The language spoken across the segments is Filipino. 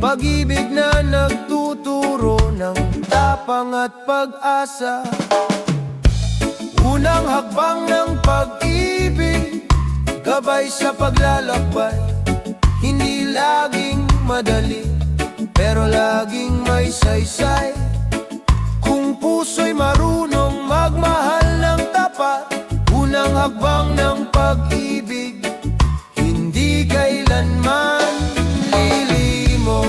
Pag-ibig na nagtuturo ng tapang at pag-asa. Unang hakbang ng pag-ibig, gabay sa paglalakbay. Hindi laging madali, pero laging may saysay. Kung puso'y marunong magmahal ng tapat, unang hakbang ng pag-ibig, hindi kailanman lilimo.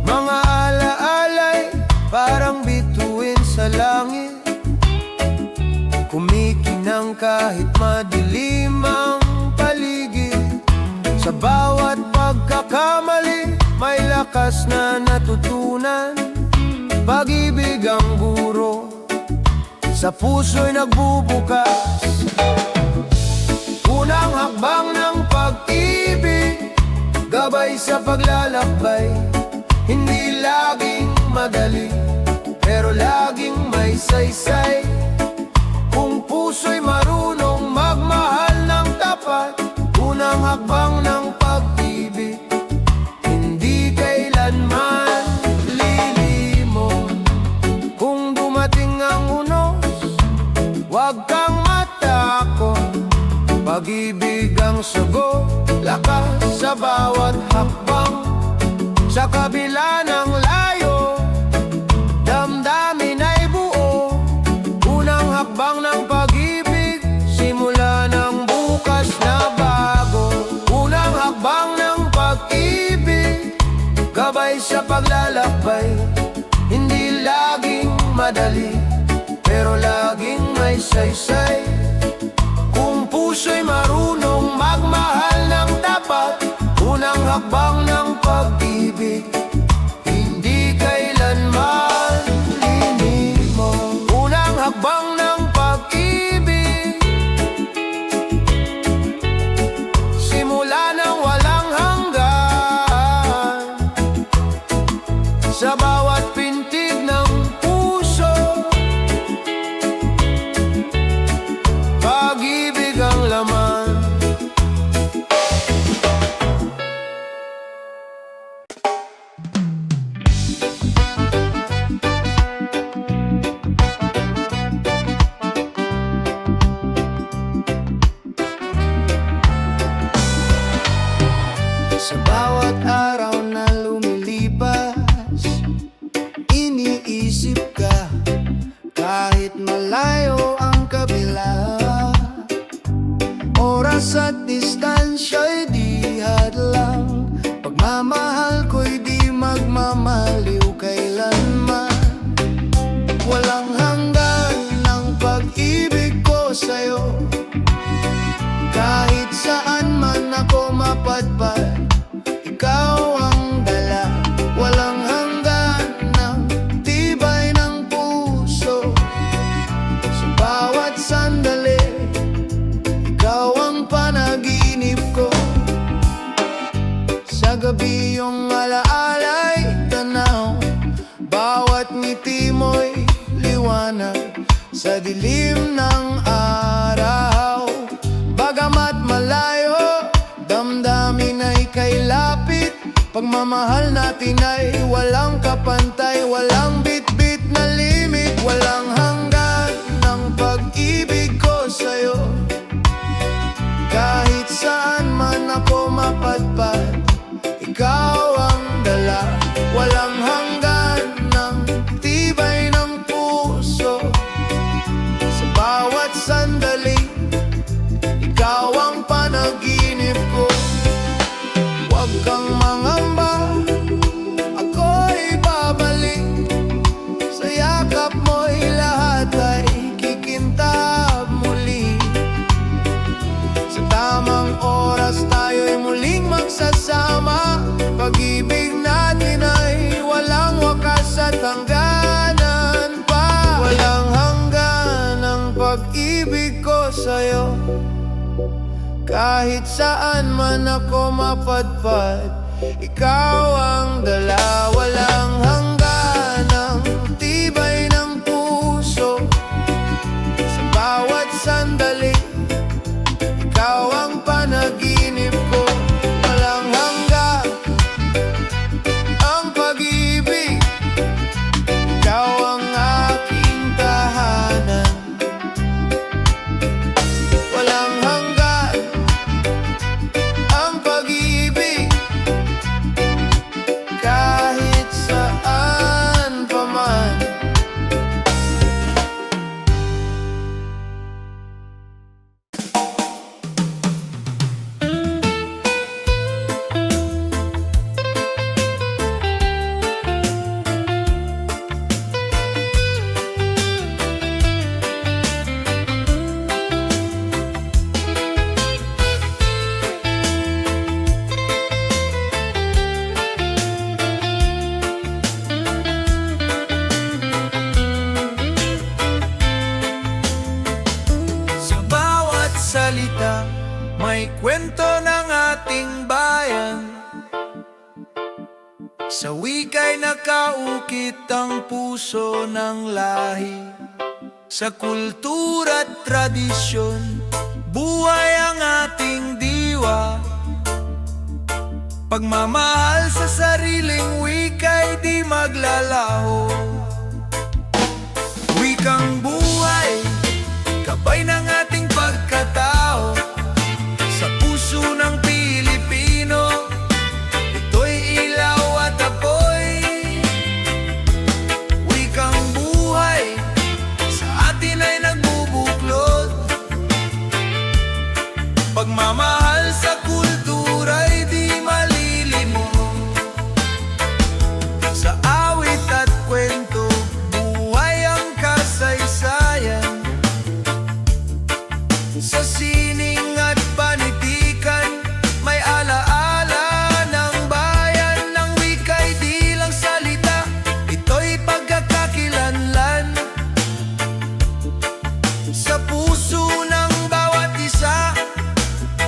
Mga alaalay, parang bituin sa langit, kumikinang kahit madilim ang paligid. Sa bawat pagkakamali, may lakas na natutunan. Pag-ibig ang guro, sa puso'y nagbubukas. Unang hakbang ng pag-ibig, gabay sa paglalakbay. Hindi laging madali, pero laging may saysay. Kung puso'y marunong magmahal ng tapat, unang hakbang ng pag-ibig, hindi kailanman lilimo. Kung dumating ang unos, huwag kang matakot. Pag-ibig ang sagot, lakas sa bawat hakbang. Sa kabila ng layo, damdamin ay buo. Unang hakbang ng pag-ibig, simula ng bukas na bago. Unang hakbang ng pag-ibig, gabay sa paglalakbay. Hindi laging madali, pero laging may saysay. Kung puso'y marunong magmahal ng tapat, unang hakbang ng pag-ibig, hindi kailanman lilimo. Unang hakbang ng pag-ibig, simula ng walang hanggan. Sa bawat pintig ng puso, pag-ibig ang laman. Sa bawat araw na lumilipas, iniisip ka, kahit malayo ang kabila. Oras at distansya'y di hadlang, pagmamahal ko'y di magmamaliw kailanman. Walang hanggan ng pag-ibig ko sa'yo, kahit saan man ako mapadpad, ikaw ang dala. Walang hanggan ng tibay ng puso, sa bawat sandali, ikaw ang panaginip ko. Sa gabi yung alaalay tanaw, bawat ngiti mo'y liwanag sa dilim ng araw. Bagamat malayo, damdamin ay kay lapit. Pagmamahal natin ay walang kapantay, walang bit-bit na limit. Walang hanggan ng pag-ibig ko sa'yo, kahit saan man ako mapadpad, ikaw ang dala. Walang hanggan ng tibay ng puso, sa bawat sandali, ikaw ang panaginip ko. Huwag kang mangamba, ako'y babalik. Sa yakap mo'y lahat ay kikintab muli. Sa tamang oras tayo'y muling magsasama. Pag-ibig natin ay walang wakas at hangganan pa. Walang hanggan ang pag-ibig ko sa'yo, kahit saan man ako mapadpad, ikaw ang dala. Walang hanggan ang tibay ng puso, sa bawat sandali, ikaw ang salita, may kwento ng ating bayan. Sa wika'y nakaukit ang puso ng lahi. Sa kultura't tradisyon, buhay ang ating diwa. Pagmamahal sa sariling wika'y di maglalaho. Wikang buhay, gabay ng ating pagkatao. Sa puso ng Pilipino, ito'y ilaw at apoy. Wikang buhay, sa atin ay nagbubuklod. Pagmamahal sa kultura'y di malilimot. Sa awit at kwento, buhay ang kasaysayan. Sa sining at panitikan, may alaala ng bayan. Ng wika'y di lang salita, ito'y pagkakakilanlan. Sa puso ng bawat isa,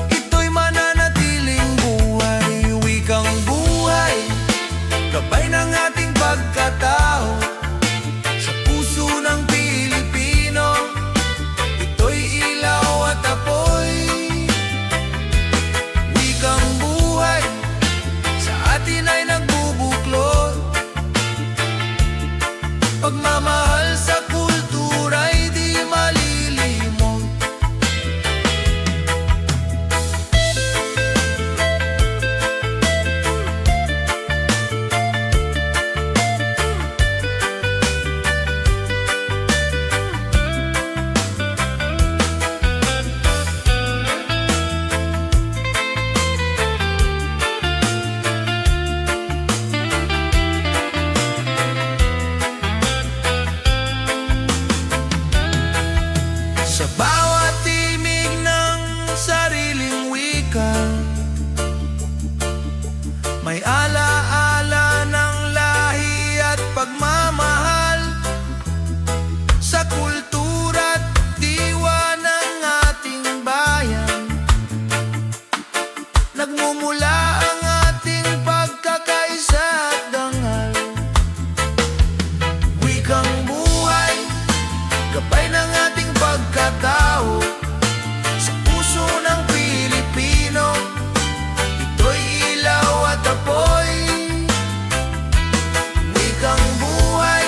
ito'y mananatiling buhay. Wikang buhay, gabay ng ating pagkatao. Sa puso ng Pilipino, ito'y ilaw at apoy. Wikang buhay, sa atin ay nagbubuklod. Pagmamahal sa kultura'y di malilimot. Sa bawat timig ng sariling wika, may alaala ng lahi at pagmamahal. Sa kultura't diwa ng ating bayan, nagmumula ang ating pagkakaisa at dangal. Wikang buhay, gabay ng ating pagkatao. Sa puso ng Pilipino, ito'y ilaw at apoy. Wikang buhay,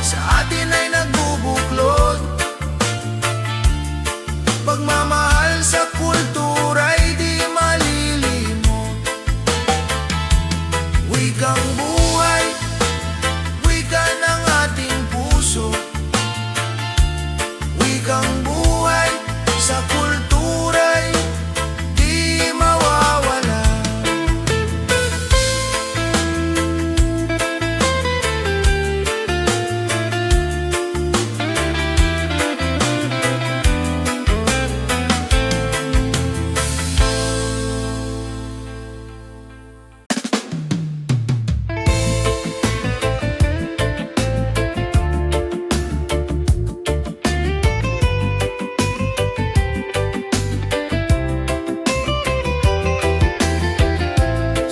sa atin ay nagbubuklod. Pagmamahal sa kultura'y di malilimot. Wikang buhay, wika ng ating puso. Wikang buhay, sa kultura'y di mawawala.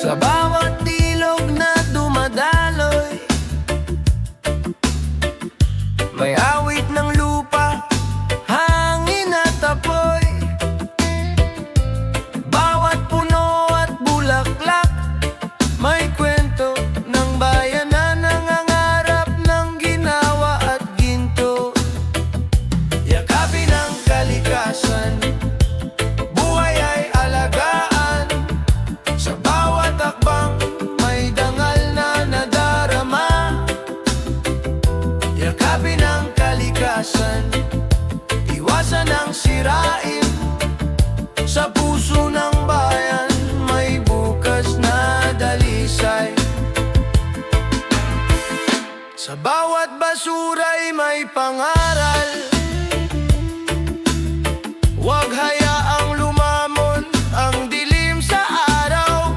Sa bawat ilog na dumadaloy, may awit ng lupa, hangin at apoy. Bawat puno at bulaklak, may kwento ng bayan na nangangarap ng ginawa at ginto. Yakapin ang kalikasan, buhay ay alagaan. Sa bawat akbang, may dangal na nadarama. Yakapin ang kalikasan, iwasan ang sirain. Sa puso ng bayan, may bukas na dalisay. Sa bawat basura'y may pangaral. Huwag hayaang lumamon ang dilim sa araw.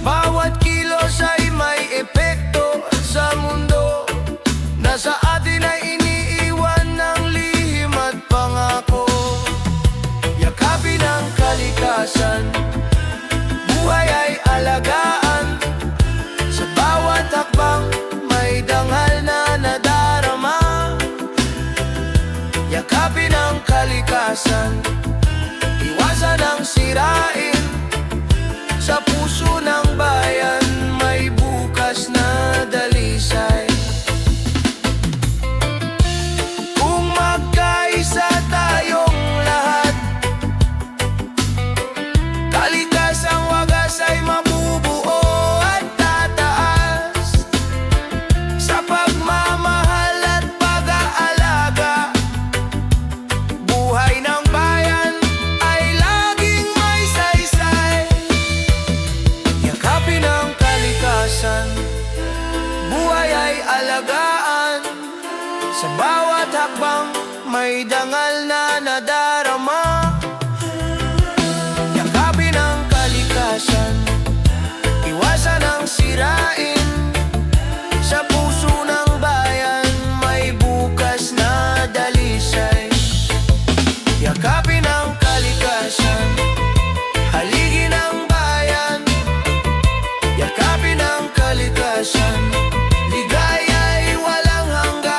Bawat kilos ay may epekto sa mundo. Na sa atin ay iniiwan ng lihim at pangako. alagaan. Sa bawat hakbang may dangal na nadarama. Yakapin ang kalikasan, iwasan ang sirain. Sa puso ng bayan may bukas na dalisay. Yakapin ang kalikasan, haligin ang bayan. Yakapin ang kalikasan, ligaya'y walang hanggan.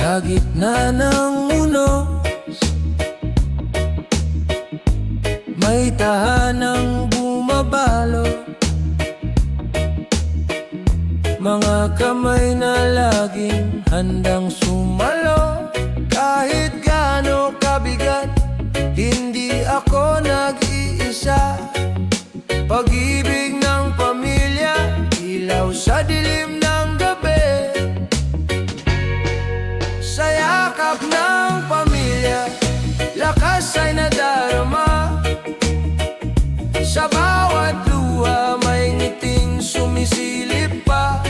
Sa gitna ng unos, may tahanang bumabalo. Mga kamay na laging handang sumalo. Kahit gaano kabigat, hindi ako nag-iisa. Pag-ibig ng pamilya, ilaw sa dilim ng gabi. Sa yakap ng pamilya, lakas ay nadarama. Sa bawat luha may ngiting sumisilip pa.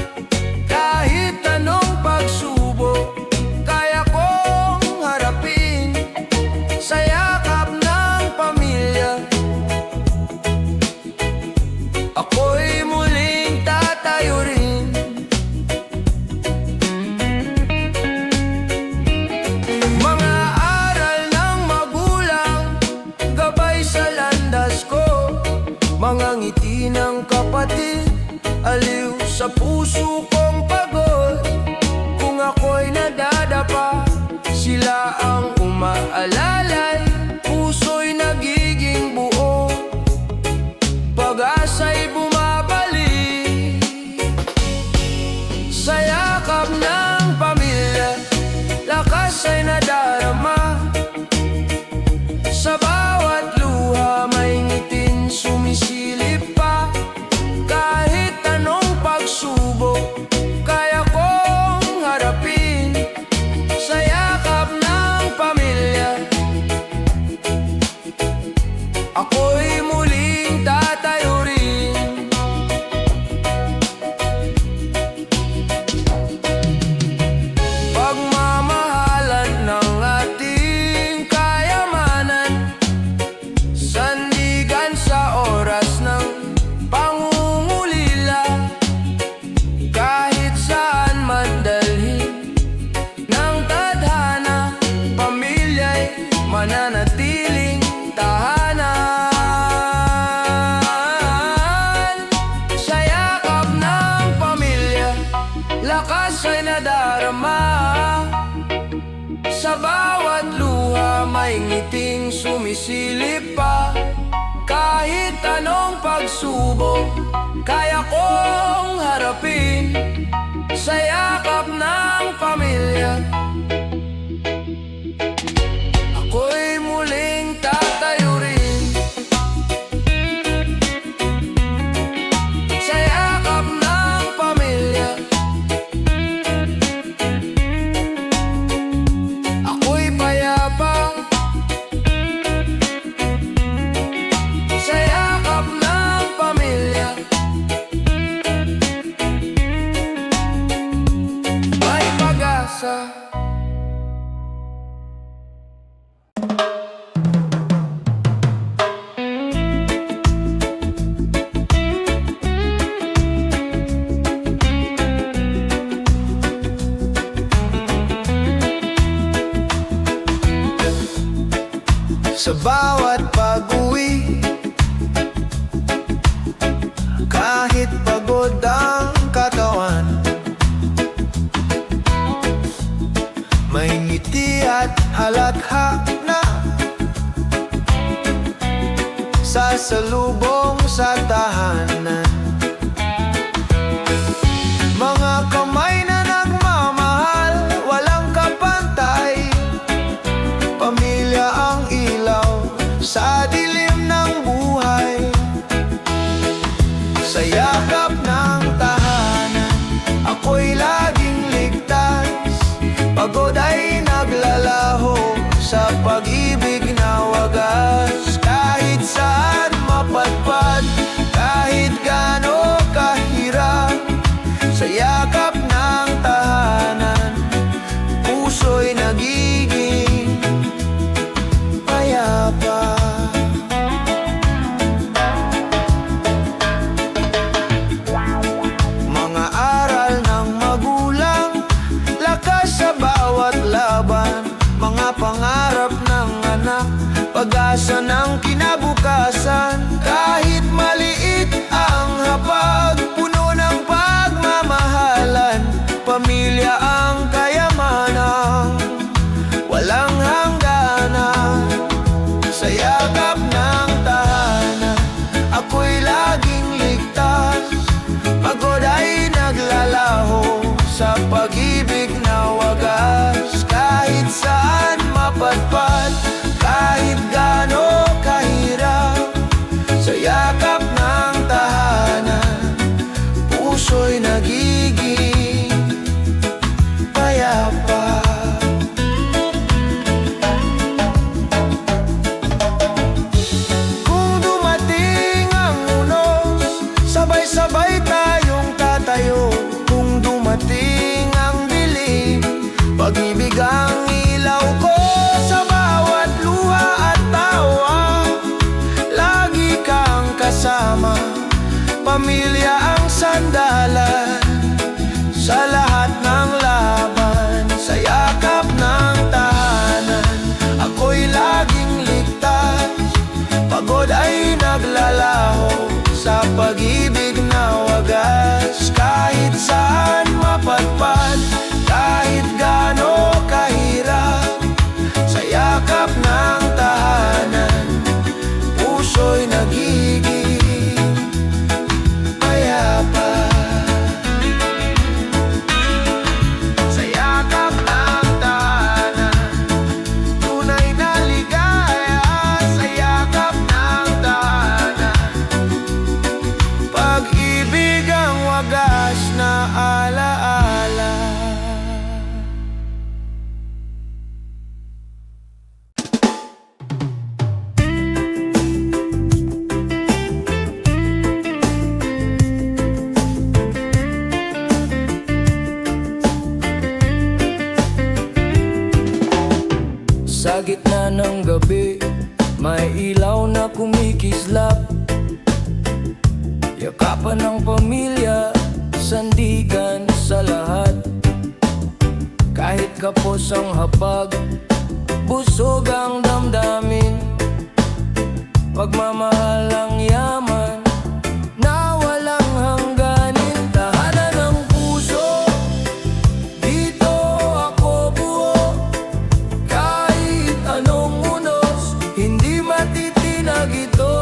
Kahit anong pagsubok, kaya kong harapin. Sa yakap ng pamilya, ako'y muling tatayo rin. Mga aral ng magulang, gabay sa landas ko. Mga ngiti ng kapatid, aliw sa puso kong pagod. Kung ako'y nadadapa, sila ang umaalalay. Puso'y nagiging buo, pag-asa'y bumabalik. Sa yakap ng pamilya, lakas ay nadarama. Sa bawat luha may ngiting sumisilip pa. Kahit anong pagsubok, kaya kong harapin. Sa yakap ng pamilya, ako'y muling tatayo rin. Pagmamahalan ng ating kayamanan, sandigan sa oras ng pangungulila. Kahit saan man dalhin ng tadhana, pamilya'y mananatiling tahanan. Sa yakap ng pamilya, lakas ay nadarama. Sa bawat luha may ngiting sumisilip pa. Kahit anong pagsubok, kaya kong harapin. Sa yakap ng pamilya, ako'y muling tatayo rin. Sa yakap ng pamilya, ako'y payapa. Sa yakap ng pamilya, may pag-asa. Sa bawat pag-uwi, kahit pagod ang katawan, may ngiti at halatha na sasalubong sa tahanan. Mga kamay na nagmamahal, pag-asa ng kinabukasan. Kahit maliit ang hapag, puno ng pagmamahalan. Pamilya ang kayamanan, walang hangganan. Sa yakap ng tahanan, ako'y laging ligtas. Pagod ay naglalaho sa pag-ibig na wagas. Kahit saan mapadpad, kahit gaano kahirap, sa yakap ng tahanan, puso'y nagiging payapa. Kung dumating ang unos, sabay-sabay tayong tatayo. Kung dumating ang dilim, pag-ibig ang ilaw ko. Sa bawat luha at tawa, lagi kang kasama. Pamilya ang sandalan sa lahat ng laban. Sa yakap ng tahanan, ako'y laging ligtas. Pagod ay naglalaho sa pag-ibig na wagas. Kahit saan mapadpad, kahit gaano kahirap, sa yakap ng tahanan, puso'y nagiging payapa. Sa yakap ng tahanan, tunay na ligaya. Sa yakap ng tahanan, pag-ibig ang wagas na alaala. Sa gitna ng gabi, may ilaw na kumikislap. Yakapan ng pamilya, sandigan sa lahat. Kahit kapos ang hapag, busog ang damdamin. Pagmamahal ang yaman na walang hangganin. Tahanan ng puso, dito ako buo. Kahit anong unos, hindi matitinag ito.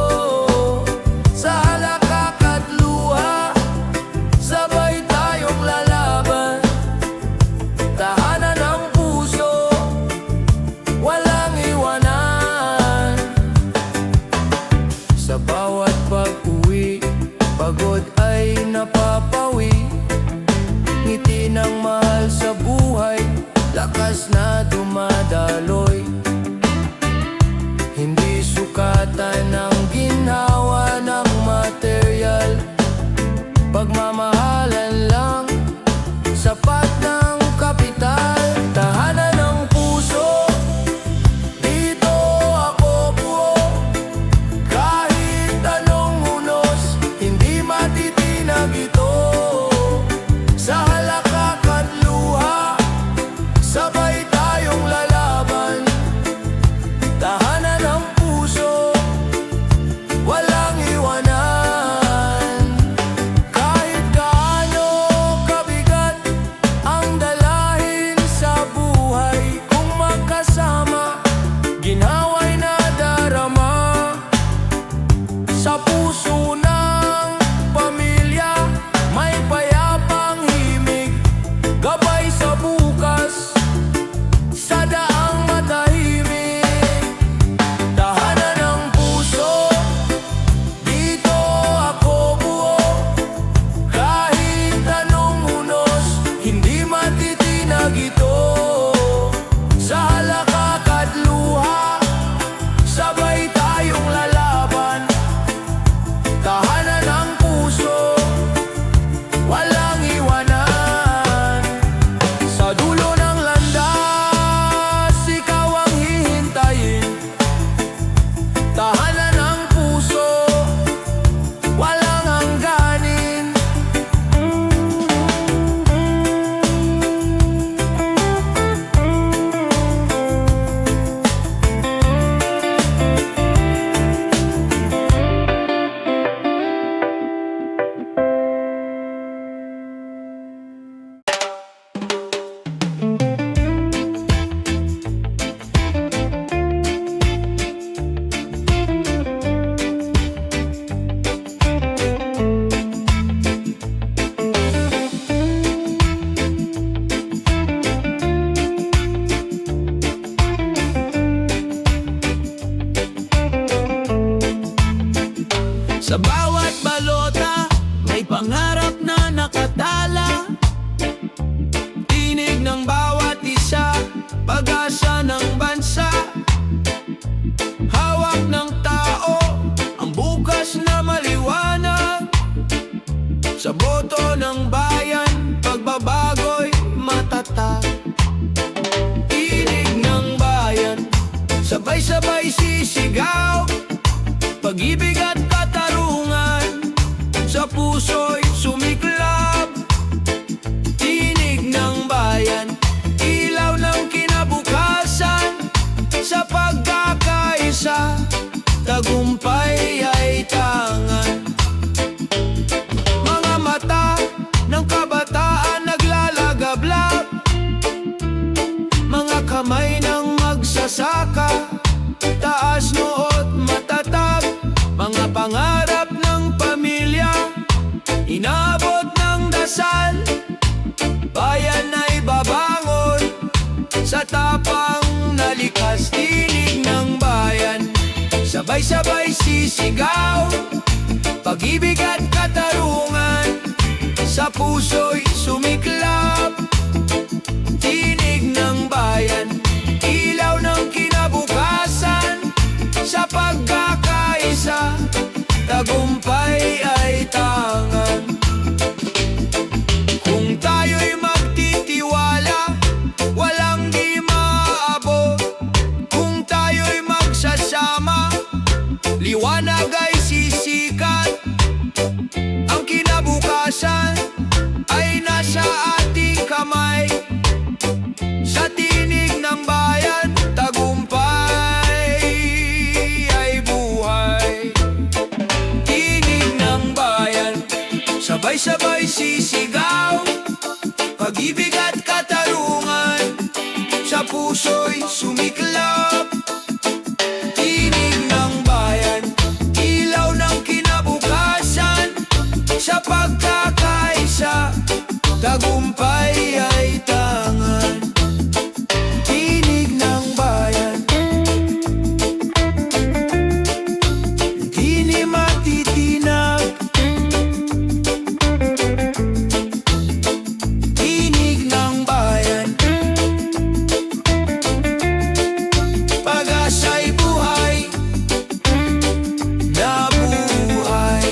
Sa halakak at luha, sabay tayong lalaban. Tahanan ng puso, walang iwanan. Sa bawat balota, may pangarap na nakatala. Tinig ng bawat isa, pag-asa ng bansa. Hawak ng tao, ang bukas na maliwanag. Sa boto ng bayan, pagbabago'y matatag. Tinig ng bayan, sabay-sabay sisigaw. Pag-ibig at katarungan, sa puso'y sumiklab. Tinig ng bayan, ilaw ng kinabukasan. Sa pagkakaisa, tagumpay ay tangan. Mga mata ng kabataan naglalagablab. Mga kamay ng magsasaka, taas noot matatag. Mga pangarap ng pamilya, inabot ng dasal. Bayan ay babangon sa tapang na likas. Tinig ng bayan, sabay-sabay sisigaw. Pag-ibig at katarungan, sa puso'y sumiklab. Tinig ng bayan, ilaw ng kinabukasan. Sa pagkakaisa, tagumpay ay tangan. Kung tayo'y magtitiwala, walang di maaabot. Kung tayo'y magsasama, liwanag ay sisikat. Ang kinabukasan ay nasa ating kamay. Sa tinig ng bayan, tagumpay ay buhay. Tinig ng bayan, sabay-sabay sisigaw. Pag-ibig at katarungan, sa puso'y sumiklab. Tinig ng bayan, ilaw ng kinabukasan. Sa pagkakaisa, tagumpay ay tangan. Tinig ng bayan, di ni matitinag. Tinig ng bayan, pag-asa'y buhay na buhay.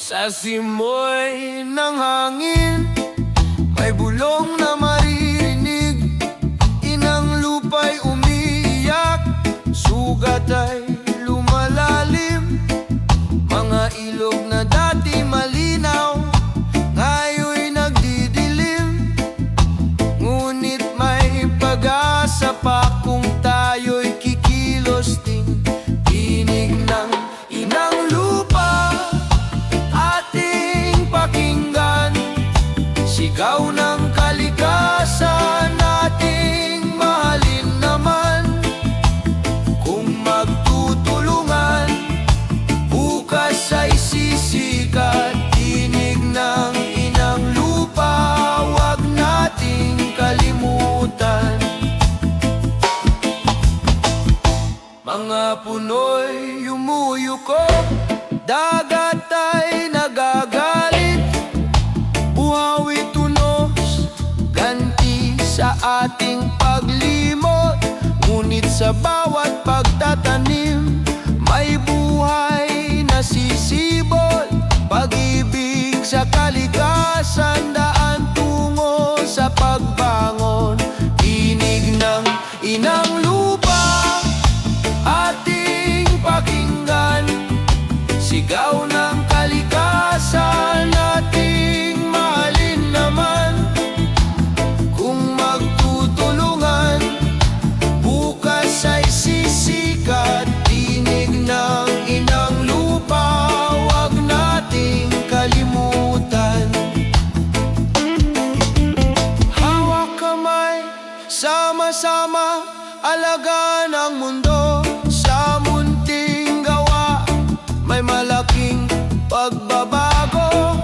Sa simoy ng hangin, may bulong na maririnig. Inang lupa'y umiiyak, sugat ay lumalalim. Mga ilog na dati malinaw, ngayon'y nagdidilim. Ngunit may pag-asa pa kung tayo'y kikilos din. Tinig ng inang lupa, ating pakinggan. Sigaw ng kalikasan, ating mahalin naman. Kung magtutulungan, bukas ay sisikat. Tinig ng inang lupa, wag nating kalimutan. Mga puno'y yumuyuko, dagat ay nagagalit. Buhawi tunos, ganti sa ating paglimot. Ngunit sa bawat pagtatanim, may buhay na sisibol. Pag-ibig sa kalikasan, daan tungo sa pagbangon. Tinig ng inang lupa, ating pakinggan. Sigaw ng kalikasan, ating mahalin naman. Kung magtutulungan, bukas ay sisikat. Tinig ng mundo sa munting gawa, may malaking pagbabago.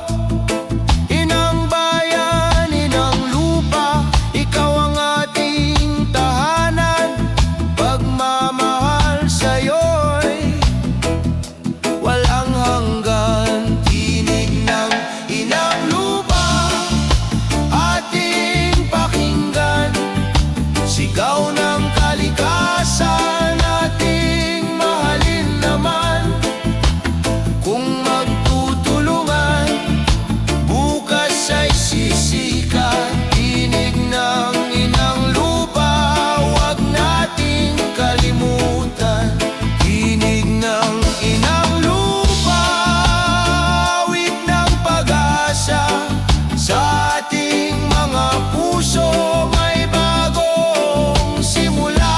Inang bayan, inang lupa, ikaw ang ating tahanan. Pagmamahal sa'yo'y walang hanggan. Tinig ng inang lupa, ating pakinggan. Sigaw ng kalikasan, ating mahalin naman. Kung magtutulungan, bukas ay sisikat. Tinig ng inang lupa, huwag nating kalimutan. Tinig ng inang lupa, awit ng pag-asa. Sa ating mga puso may bagong simula.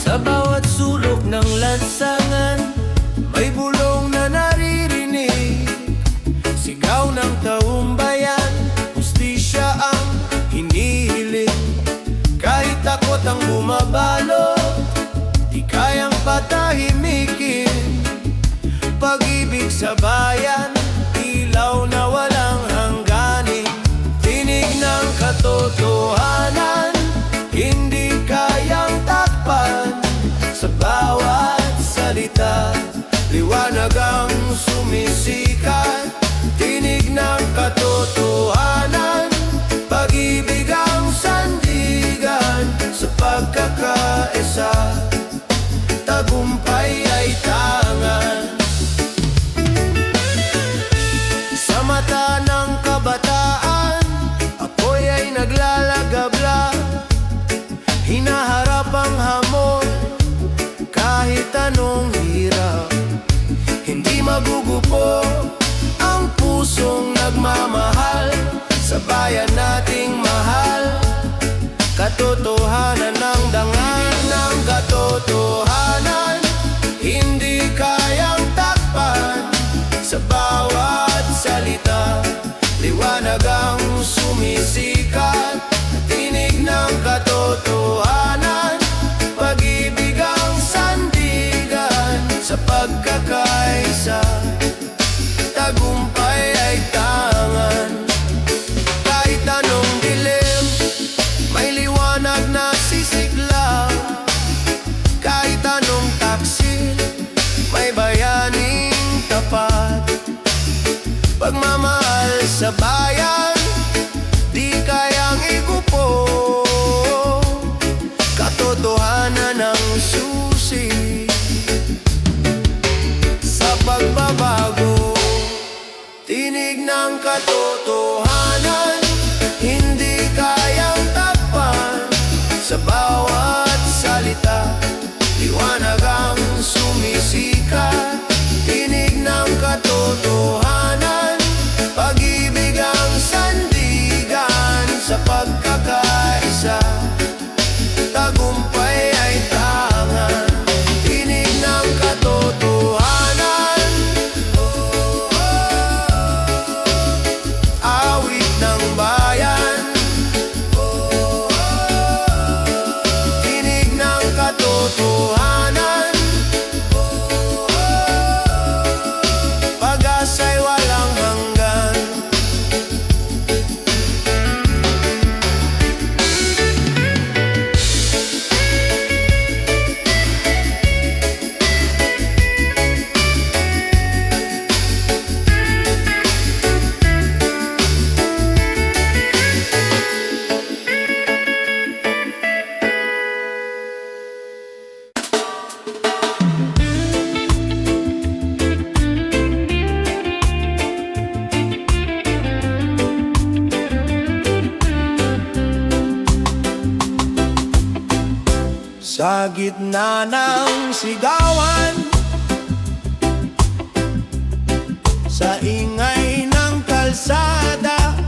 Sa bawat sulok ng lansangan, may bulong na naririnig. Sigaw ng taong bayan, hustisya ang hinihiling. Kahit takot ang bumabalo, di kayang patahimikin. Pag-ibig sa bayan, ilaw na walang hangganin. Tinig ng katotohanan, hindi kayang takpan. Sa bawat salita, liwanag ang sumisikat. Tinig ng katotohanan, pag-ibig ang sandigan. Sa pagkakaisa, tagumpay ay tangan. Sa mata ng kabataan, apoy ay naglalagabla. Hinaharap ang hamon, kahit anong hirap. Hindi magugupo ang pusong nagmamahal. Sa bayan nating mahal, katotohanan ng dangal ng katotohanan, hindi kayang takpan. Sa bawat salita, liwanag ang sumisikat. Tinig ng katotohanan, pag-ibig ang sandigan. Sa pagkakaisa, tagumpay ay tangan. Kahit anong dilim, may liwanag na sisigla. Kahit anong taksil, may bayaning tapat. Pagmamahal sa bayan, di kayang igupo. Katotohanan ang susi sa pagbabago. Tinig ng katotohanan, hindi kayang takpan. Sa bawat salita, liwanag ang sumisikat. Tinig ng katotohanan, pag-ibig ang sandigan. Sa pagkakaisa, tagumpay ay tangan. Tinig ng katotohanan, awit ng bayan. Tinig ng katotohanan, Sa gitna ng sigawan, sa ingay ng kalsada,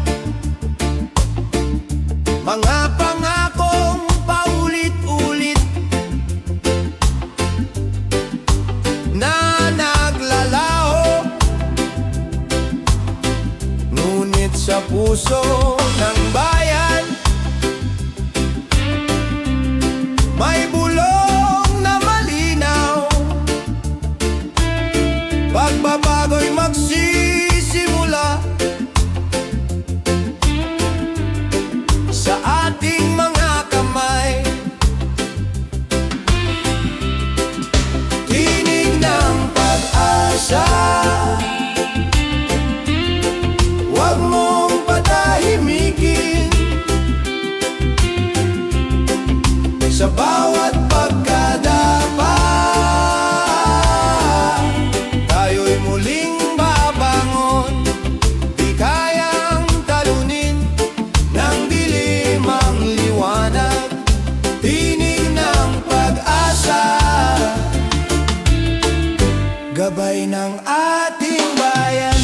mga pangakong paulit-ulit na naglalaho, ngunit sa puso ng bayan may bulong na malinaw. Pagbabago'y magsisimula sa ating mga kamay. Tinig ng pag-asa, huwag mong patahimikin. Sa bawat pagkadapa, tayo'y muling babangon. Di kayang talunin ng dilim ang liwanag. Tinig ng pag-asa, gabay ng ating bayan.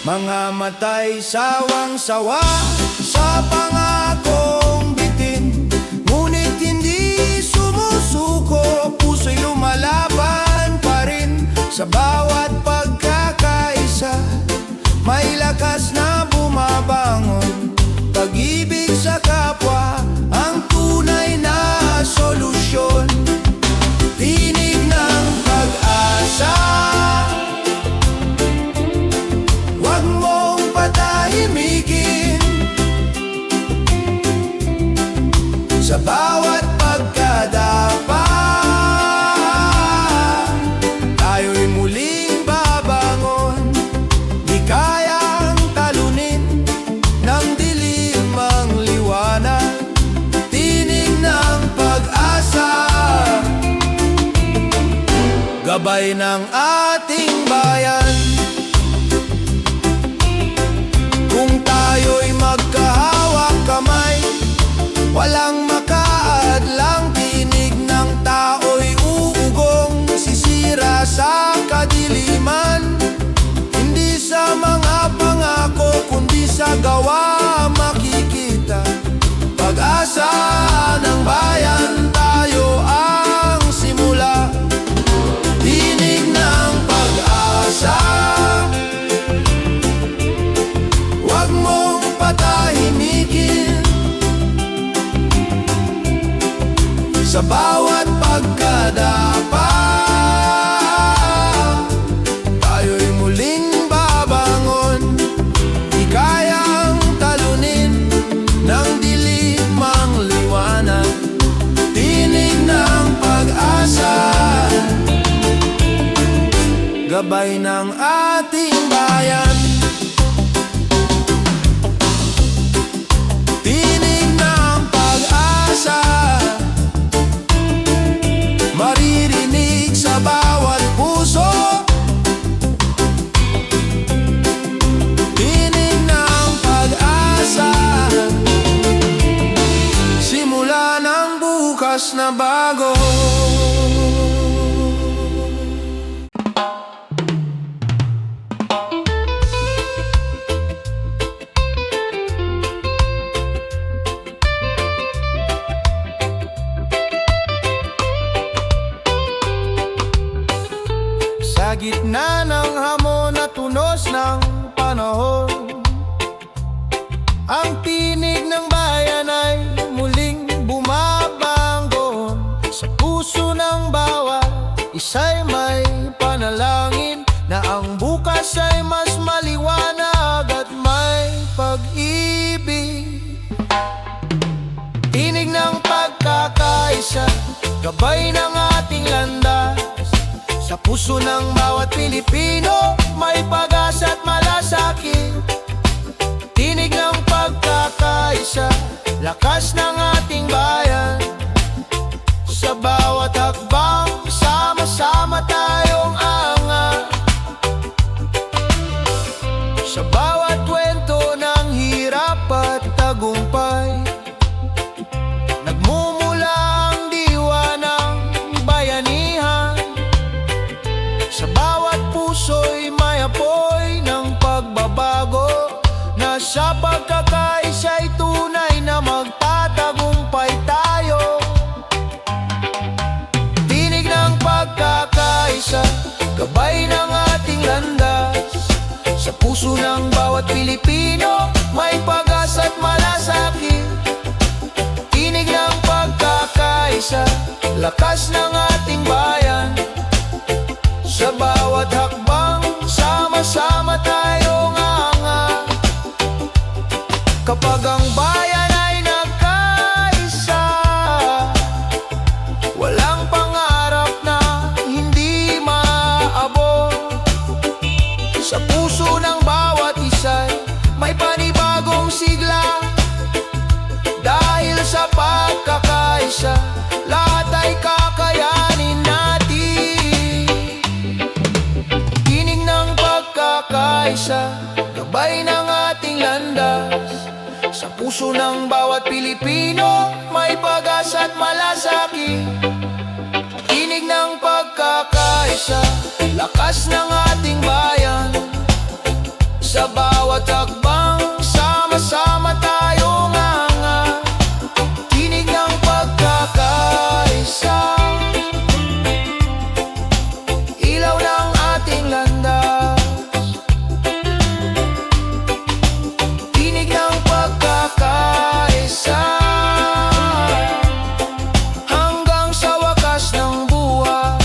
Mga matay sawang-sawa sa pangakong bitin, ngunit hindi sumusuko. Puso'y lumalaban pa rin. Sa bawat pagkakaisa, may lakas na bumabangon. Pag-ibig sa kapwa ang tunay na solusyon. Tinig ng pag-asa, huwag mong patahimikin. Sa bawat pagkadapa, tayo'y muling babangon. Di kayang talunin ng dilim ang liwanag. Tinig ng pag-asa, gabay ng ating bayan. Kung tayo'y magkahawak kamay, walang makaadlang. Tinig ng tao'y uugong, sisira sa kadiliman. Hindi sa mga pangako, kundi sa gawa makikita pag-asa ng bayan. Tayo ang simula. Tinig ng pag-asa, huwag mong patahimikin. Sa bawat pagkadapa, tayo'y muling babangon. Di kayang talunin ng dilim ang liwanag. Tinig ng pag-asa, gabay ng ating bayan. Tinig ng pag-asa, maririnig sa bawat puso. Tinig ng pag-asa, simula ng bukas na bago. Sa gitna ng hamon at tunos ng panahon, ang tinig ng bayan ay muling bumabangon. Sa puso ng bawat isa'y may panalangin na ang bukas ay mas maliwanag at may pag-ibig. Tinig ng pagkakaisa, gabay ng ating landas. Sa puso ng bawat Pilipino, may pag-asa at malasakit. Tinig ng pagkakaisa, lakas ng ating bayan. Sa bawat hakbang, sama-sama tayong angat. Sa bawat kwento ng hirap at tagumpay, Sa bawat hakbang, sama-sama tayong aangat. Kapag ang bayan ay nagkaisa, walang pangarap na hindi maaabot. Sa puso ng bawat isa'y may panibagong sigla. Dahil sa pagkakaisa, lahat ay kakayanin natin. Tinig ng pagkakaisa, gabay ng ating landas. Sa puso ng bawat Pilipino, may pag-asa at malasakit. Tinig ng pagkakaisa, lakas ng ating bayan. Sa bawat hakbang, sama-sama tayong aangat. Tinig ng pagkakaisa, ilaw ng ating landas. Tinig ng pagkakaisa, hanggang sa wakas ng buhay.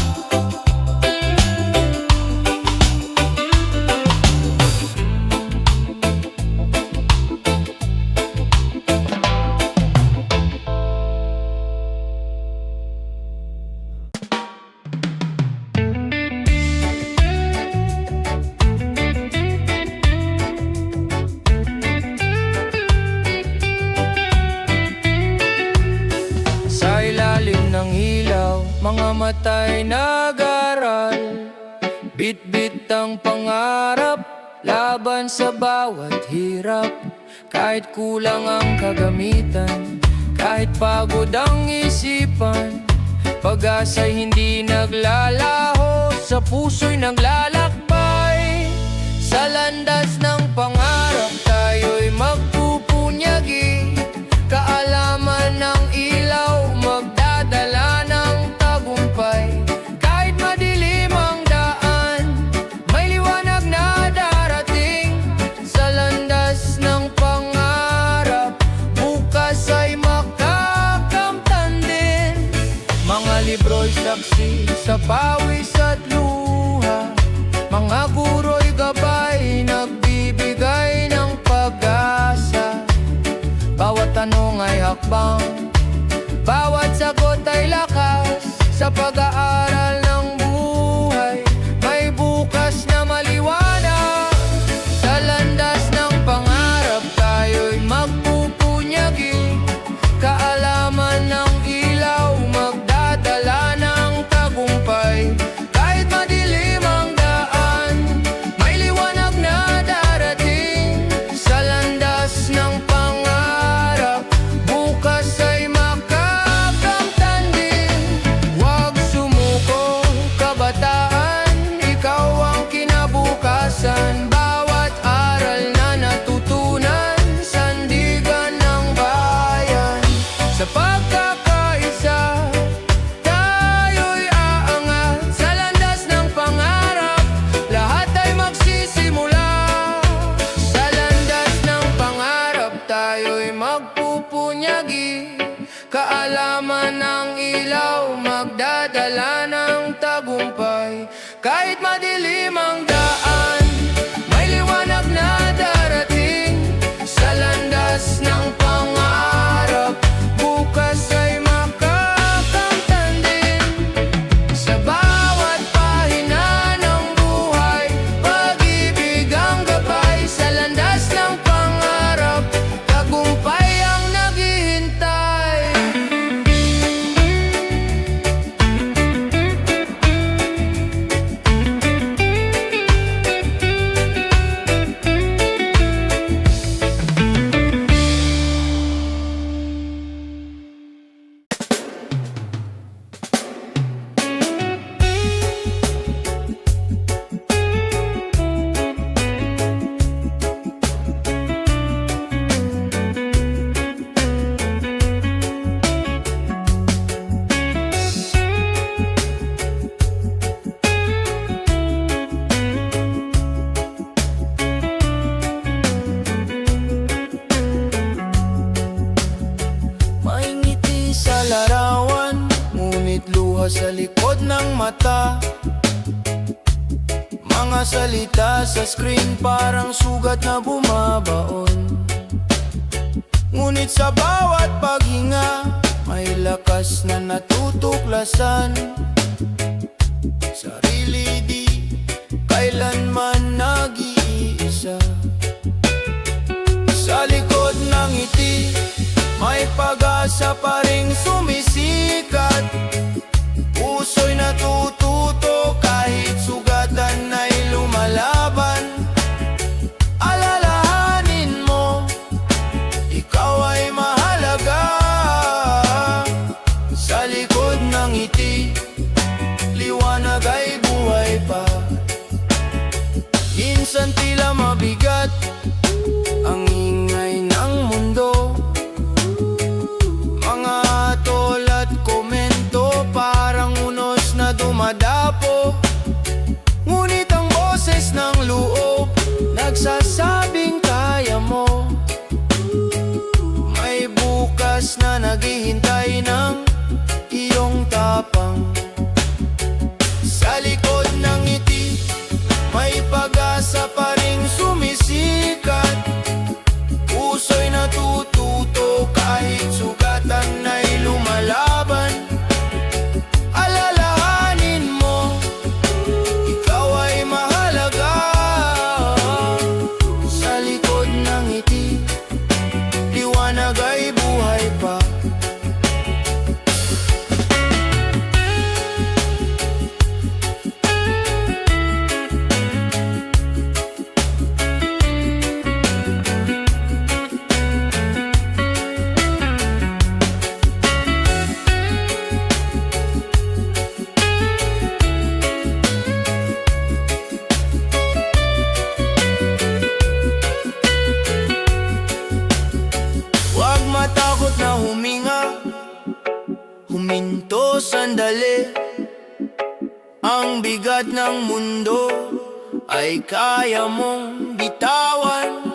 Sa ilalim ng ilaw, mga matay nag-aral. Bit-bit ang pangarap, laban sa bawat hirap. Kahit kulang ang kagamitan, kahit pagod ang isipan, pag-asa'y hindi naglalaho, sa puso'y naglalakbay. Sa landas ng pangarap, tayo'y magpupunyagi. Kaalaman ng ilaw, magdadala ng tagumpay. Kahit madilim ang daan, may liwanag na darating. Sa landas ng pangarap, bukas ay makakamtan din. Mga libro'y saksi sa pawis at luha, mga guro'y gabay, nagbibigay ng pag-asa. Bawat tanong ay hakbang, bawat sagot ay lakas. Sa pag-aaral ng buhay, may bukas na maliwanag. Sa landas ng pangarap, tayo'y magpupunyagi. Kaalaman ng ilaw, magdadala ng tagumpay. Kahit madilim ang daan, may liwanag na darating. Sa landas ng pangarap, bukas ay makakamtan din. Huwag sumuko, kabataan, ikaw ang kinabukasan. Bawat aral na natutunan, sandigan ng bayan. Sa pagkakaisa, tayo'y aangat. Sa landas ng pangarap, lahat ay magsisimula. Sa landas ng pangarap, tayo'y magpupunyagi. Kaalaman ng ilaw, magdadala ng tagumpay. Kahit madilim ang daan, may liwanag na darating. Sa landas ng pangarap, bukas ay makakamtan din. Sa bawat pahina ng buhay, pag-ibig ang gabay. Sa landas ng pangarap, tagumpay ang naghihintay. sa likod ng mata. Mga salita sa screen parang sugat na bumabaon. Ngunit sa bawat paghinga, may lakas na natutuklasan. Sarili di kailanman nag-iisa. Sa likod ng ngiti, may pag-asa pa ring sumisikat. Puso'y natututo kahit sugatan ay lumalaban. Alalahanin mo, ikaw ay mahalaga. Sa likod ng ngiti, liwanag ay buhay pa. Minsan tila mabigat ang ingay ng mundo. Mga tol at komento parang unos na dumadapo. Ngunit ang boses ng loob nagsasabing kaya mo. May bukas na naghihintay ng iyong tapang. Sa likod ng ngiti, may pag-asa pa ring sumisikat. Puso'y natututo kahit sugatan ay lumalaban. Alalahanin mo, ikaw ay mahalaga. Sa likod ng ngiti, liwanag ay buhay pa. Huwag matakot na huminga, huminto sandali. Ang bigat ng mundo ay kaya mong bitawan.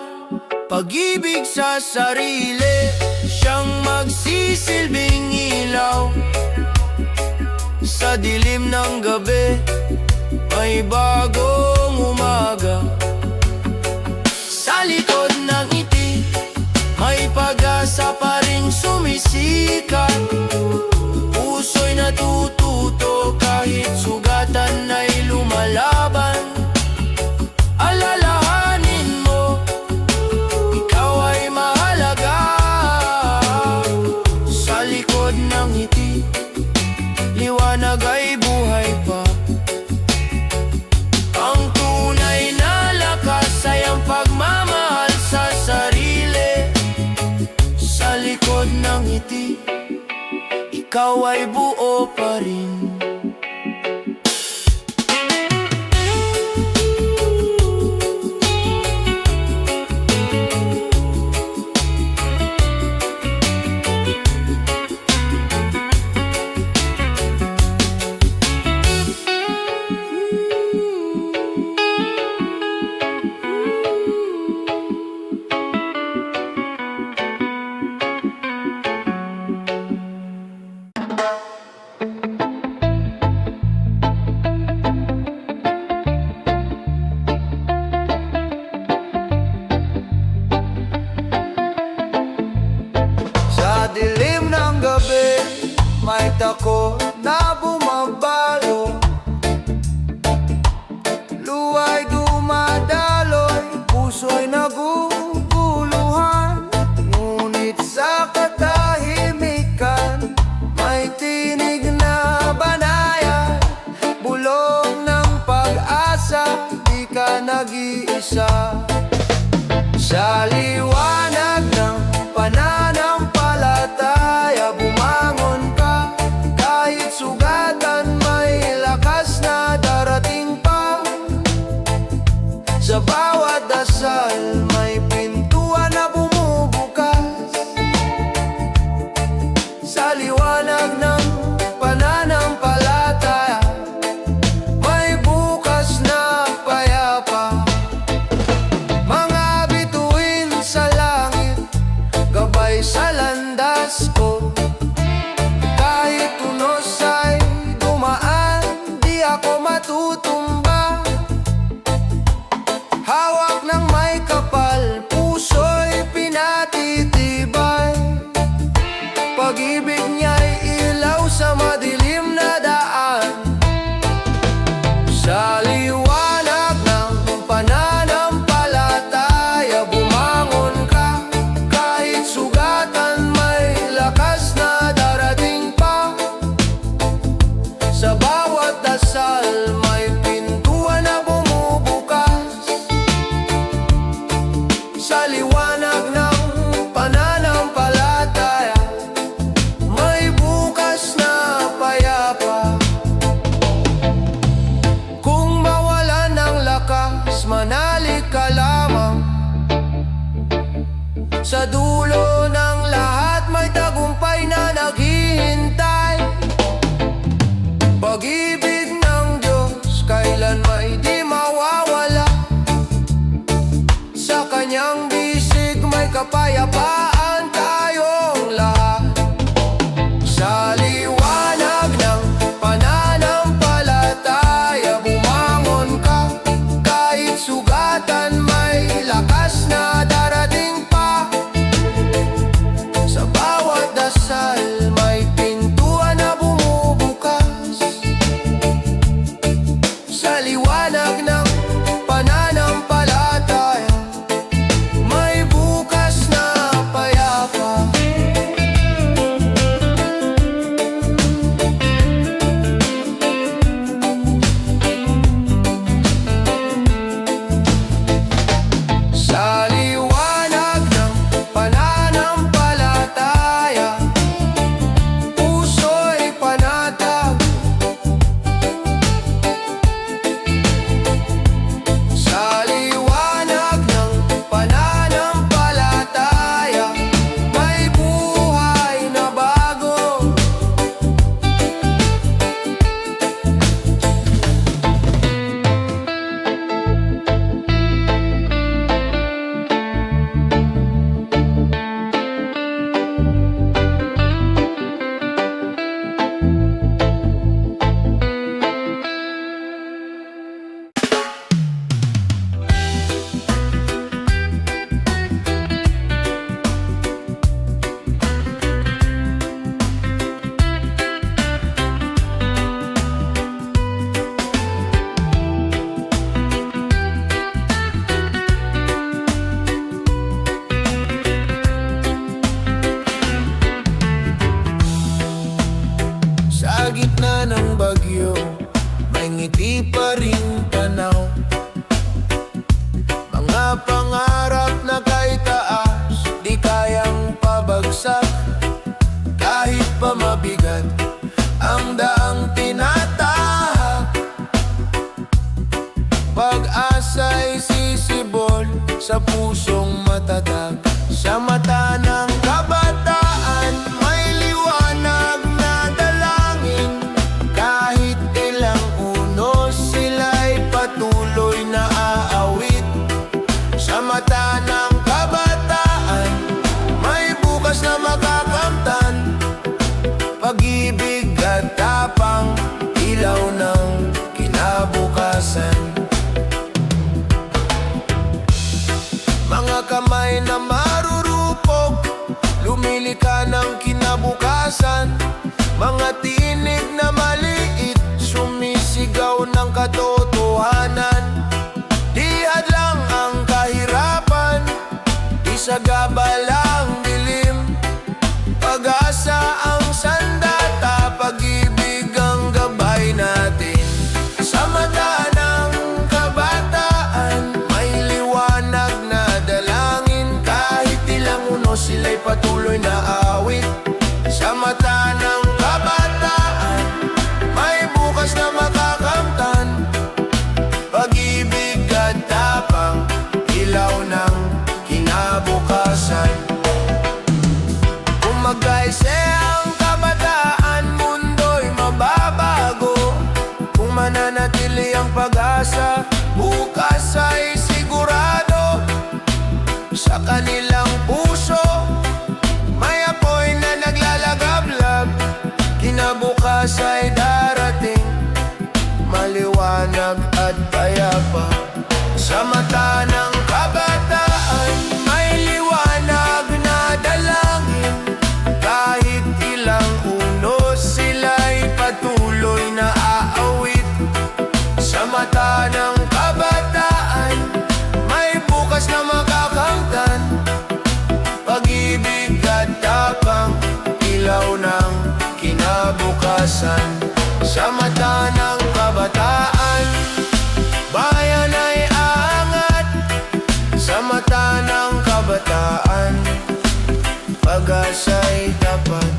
Pag-ibig sa sarili, siyang magsisilbing ilaw. Sa dilim ng gabi, may bagong umaga. Sa likod ng ngiti, may pag-asa pa ring sumisikat. Puso'y natututo kahit sugatan ay lumalaban. Alalahanin mo, ikaw ay mahalaga. Sa likod ng ngiti, liwanag ay buhay pa. Ang tunay na lakas ay ang pagmamahal sa sarili. Sa likod ng ngiti, ikaw ay buo pa rin. Sa dilim ng gabi, may takot na bumabalo. Luwa'y dumadaloy, puso'y naguguluhan. Ngunit sa katahimikan, may tinig na banayan. Bulong ng pag-asa, di ka nag-iisa. Sa liwanag ng pananampalataya, bumangon ka. Kahit sugatan, may lakas na darating pa. Sa bawat dasal, may pintuan na bumubukas. Sa liwanag ng pananampalataya, may bukas na payapa. Sa dulo ng lahat may tagumpay na naghihintay. Pag-ibig ng Diyos kailan may di mawawala. Sa kanyang bisig may kapayapaan tayong lahat. Sa liwanag ng pananampalataya bumangon ka. Kahit sugatan may lakas na darating pa. Sa bawat dasal may pintuan na bumubukas. Sa liwanag ng pananampalataya may bukas na payapa. Sa liwanag ng pananampalataya puso'y panatag. Sa liwanag ng pananampalataya may buhay na bago. Sa gitna ng bagyo, may ngiti pa rin tanaw. Mga pangarap na kay taas, di kayang pabagsak. Kahit pa mabigat ang daang tinatahak. Pag-asa'y sisibol sa pusong matatag. Sa mata ng kabataan may liwanag na dalangin. Kahit ilang unos sila'y patuloy na aawit. Sa mata ng kabataan may bukas na makakamtan. Pag-ibig at tapang ilaw ng kinabukasan. Mga kamay na marurupok, lumilika ng kinabukasan. Mga tinig na maliit, sumisigaw ng katotohanan. Di hadlang ang kahirapan, di sagabal ang dilim. Pag-asa ang sandata, pag-ibig ang gabay natin. Sa mata ng kabataan may liwanag na dalangin. Kahit ilang unos sila'y patuloy na awit. Sa mata ng kabataan may bukas na makakamtan. Pag-ibig at tapang ilaw ng kinabukasan. Kung mag-aise ang kabataan, mundo'y mababago. Kung mananatili ang pag-asa, bukas ay sigurado. Sa kanilang puso may apoy na naglalagablab. Kinabukas ay darating, maliwanag at payapa. Sa mata ng kabataan may liwanag na dalangin. Kahit ilang unos sila'y patuloy na aawit. Sa mata ng kabataan may bukas na makakamtan. Pag-ibig at tapang ilaw ng kinabukasan. Sa mata ng kabataan bayan ay aangat. Sa mata ng kabataan pag-asa'y tapat.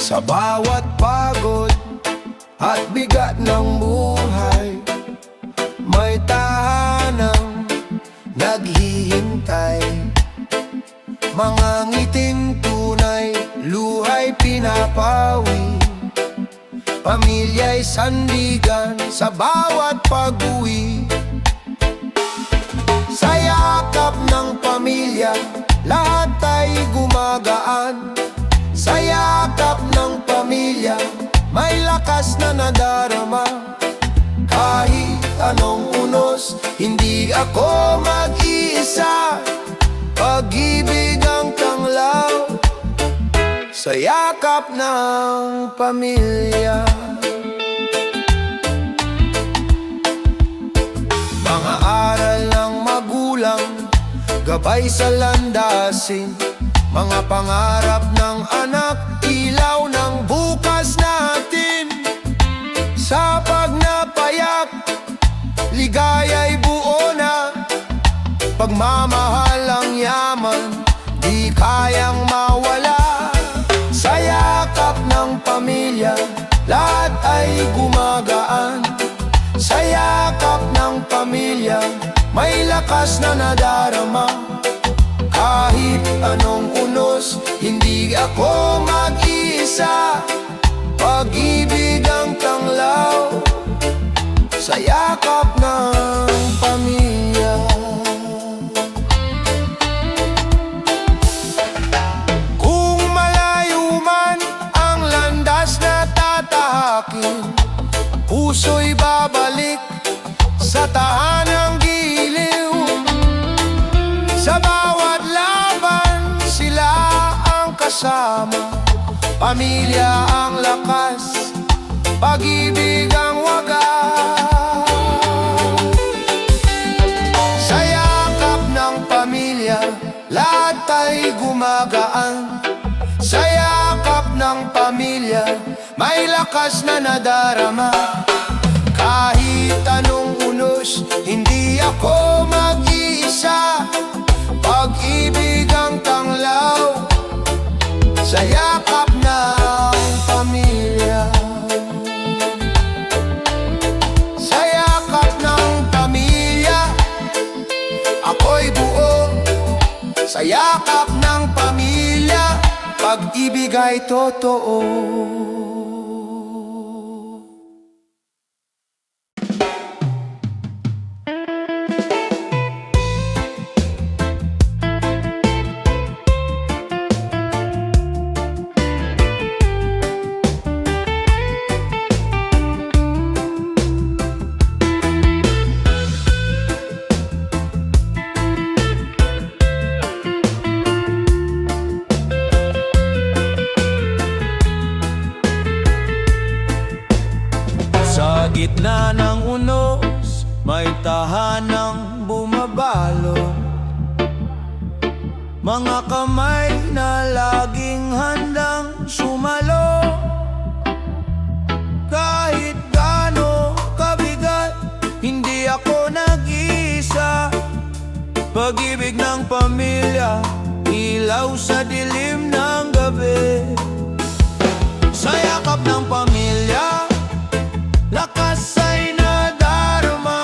Sa bawat pagod at bigat ng buhay, may tahanang naghihintay. Mga ngiting tunay, luhay pinapawi, pamilya'y sandigan sa bawat pag-uwi. Sa yakap ng pamilya, lahat ay gumagaan. Sa yakap ng pamilya, may lakas na nadarama. Kahit anong unos, hindi ako mag-iisa. Pag-ibig ang tanglaw sa yakap ng pamilya. Mga aral ng magulang, gabay sa landasin. Mga pangarap ng anak, ilaw ng bukas natin. Sa pagnapayak, ligaya'y buo na. Pagmamahal ang yaman, di kayang mawala. Sa yakap ng pamilya, lahat ay gumagaan. Sa yakap ng pamilya, may lakas na nadarama. Kahit anong unos, hindi ako mag-isa. Pag-ibig ang tanglaw sa yakap ng pamilya. Kung malayo man ang landas na tatahakin, puso'y babalik sa tahanang giliw. Sa bawat laban, sila ang kasama. Pamilya ang lakas, pag-ibig ang wagas. Sa yakap ng pamilya, lahat ay gumagaan. Sa yakap ng pamilya, may lakas na nadarama. Kahit anong unos, hindi ako mag-iisa. Pag-ibig ang tanglaw sa yakap ng pamilya. Sa yakap ng pamilya, ako'y buo. Sa yakap ng pamilya, pag-ibig ay totoo. Sa gitna ng unos, may tahanang bumabalo. Mga kamay na laging handang sumalo. Kahit gaano kabigat, hindi ako nag-iisa. Pag-ibig ng pamilya, ilaw sa dilim ng gabi. Sa yakap ng pamilya, lakas ay nadarama.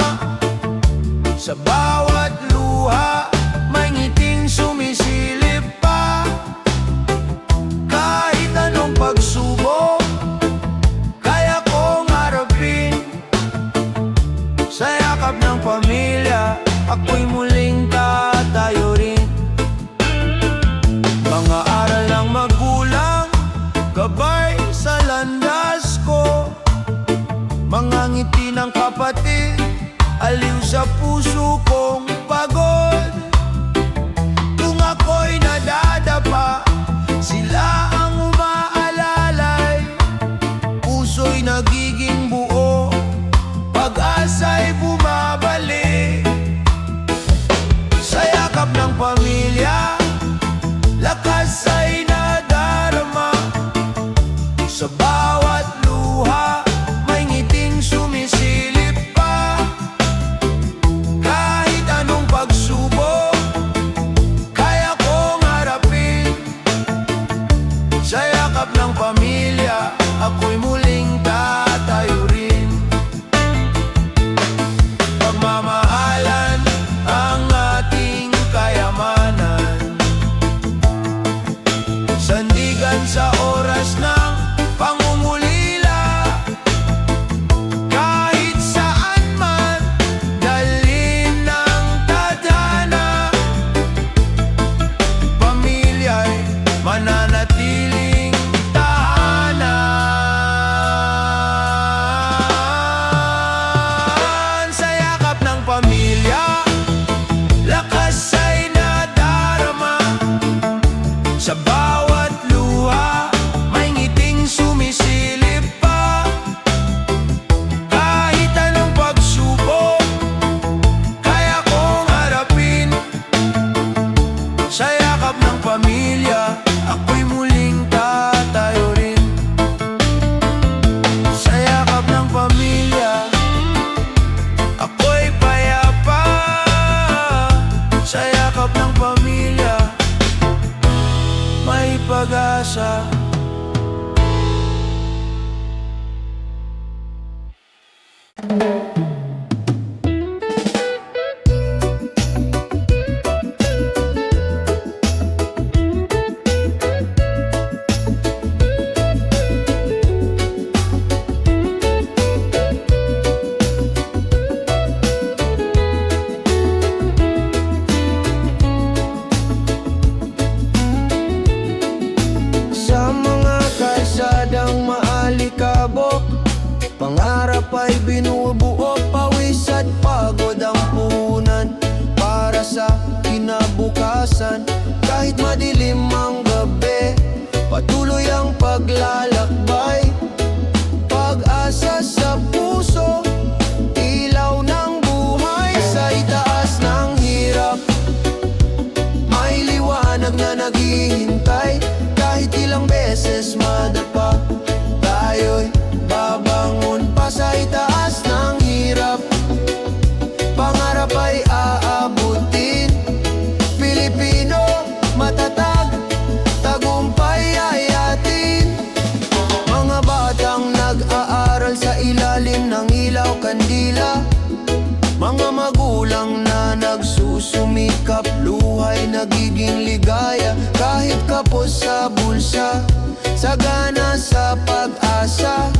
Sa bawat luha, may ngiting sumisilip pa. Kahit anong pagsubok, kaya kong harapin. Sa yakap ng pamilya, ako'y muling tatayo rin. Mga aral ng magulang, gabay sa landas ko. Mga ngiti ng kapatid, aliw sa puso kong pagod. Kung ako'y nadadapa, sila ang umaalalay. Puso'y nagiging buo, pag-asa'y bumabalik. Sa yakap ng pamilya, lakas ay nadarama. Sa bawat luha, may ngiting sumisilip pa. Kahit anong pagsubok, kaya kong harapin. Sa yakap ng pamilya, ako'y muling tatayo rin. Pagmamahalan ang ating kayamanan, sandigan sa oras ng pangungulila. Kahit saan man dalhin ng tadhana, pamilya'y mananatiling tahanan. Sa yakap ng pamilya, lakas ay nadarama. Sa bawat luha, may ngiting sumisilip pa. Kahit anong pagsubok, kaya kong harapin. Sa yakap ng pamilya, ako'y muling tatayo rin. Sa yakap ng pamilya, ako'y payapa. Sa yakap ng pamilya, may pag-asa. Sa mga kalsadang maalikabok, pangarap ay binubuo, pawis at pagod ang puhunan para sa kinabukasan. Kahit madilim ang gabi, patuloy ang paglalakbay. Pag-asa sa puso, ilaw ng buhay. Sa itaas ng hirap, may liwanag na naghihintay. Kahit ilang beses madapa, tayo'y babangon pa. Sa itaas ng hirap, pangarap ay aabutin. Pilipino, matatag, tagumpay ay atin. Mga batang nag-aaral sa ilalim ng ilaw kandila, mga magulang na nagsusumikap, luhay nagiging ligaya. Kahit kapos sa bulsa, sagana sa pag-asa.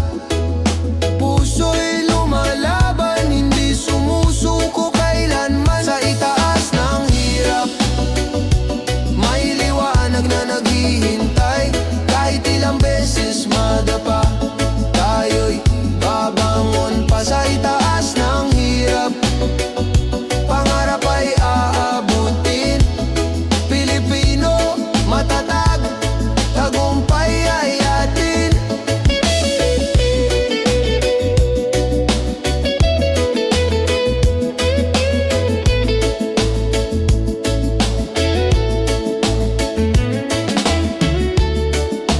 Puso'y lumalaban, hindi sumusuko kailanman. Sa itaas ng hirap, may liwanag na naghihintay. Kahit ilang beses madapa, tayo'y babangon pa. Sa itaas ng hirap, pangarap ay aabutin. Pilipino, matatag, tagumpay ay atin.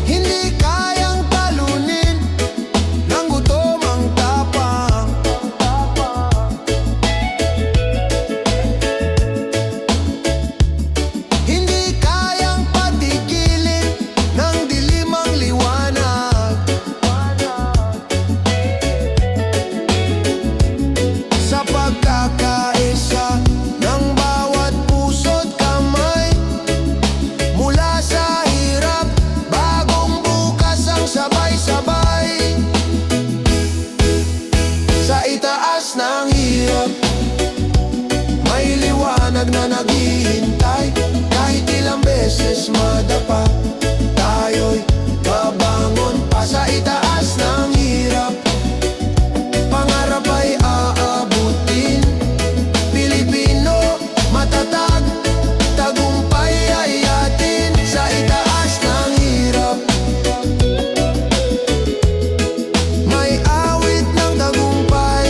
Hindi kayang talunin ng gutom ang tapang. Hindi kayang patigilin ng dilim ang liwanag. Sa pagkakaisa ng bawat puso't kamay, mula sa hirap, bagong bukas ang sabay-sabay. Sa itaas ng hirap, may liwanag na naghihintay. Kahit ilang beses madapa, tayo'y babangon pa. Sa itaas ng hirap, pangarap ay aabutin. Pilipino, matatag, tagumpay ay atin. Sa itaas ng hirap, may awit ng tagumpay.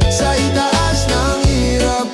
Sa itaas ng hirap,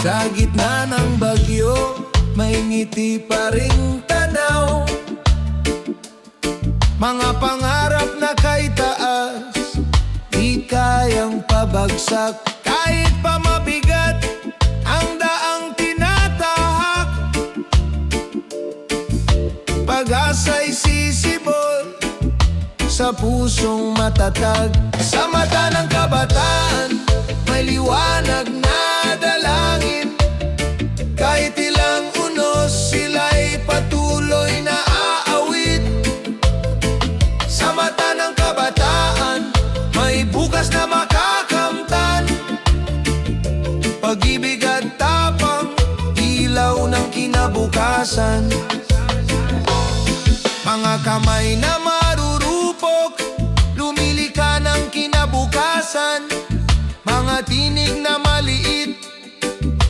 Sa gitna ng bagyo, may ngiti pa ring tanaw. Mga pangarap na kay taas, di kayang pabagsak. Kahit pa mabigat ang daang tinatahak, pag-asa'y sisibol sa pusong matatag. Sa mata ng kabataan, may liwanag na dalangin. Kahit ilang unos, sila'y patuloy na aawit. Sa mata ng kabataan, may bukas na makakamtan. Pag-ibig at tapang, ilaw ng kinabukasan. Mga kamay na marurupok, lumilika ng kinabukasan. Mga tinig na maliit,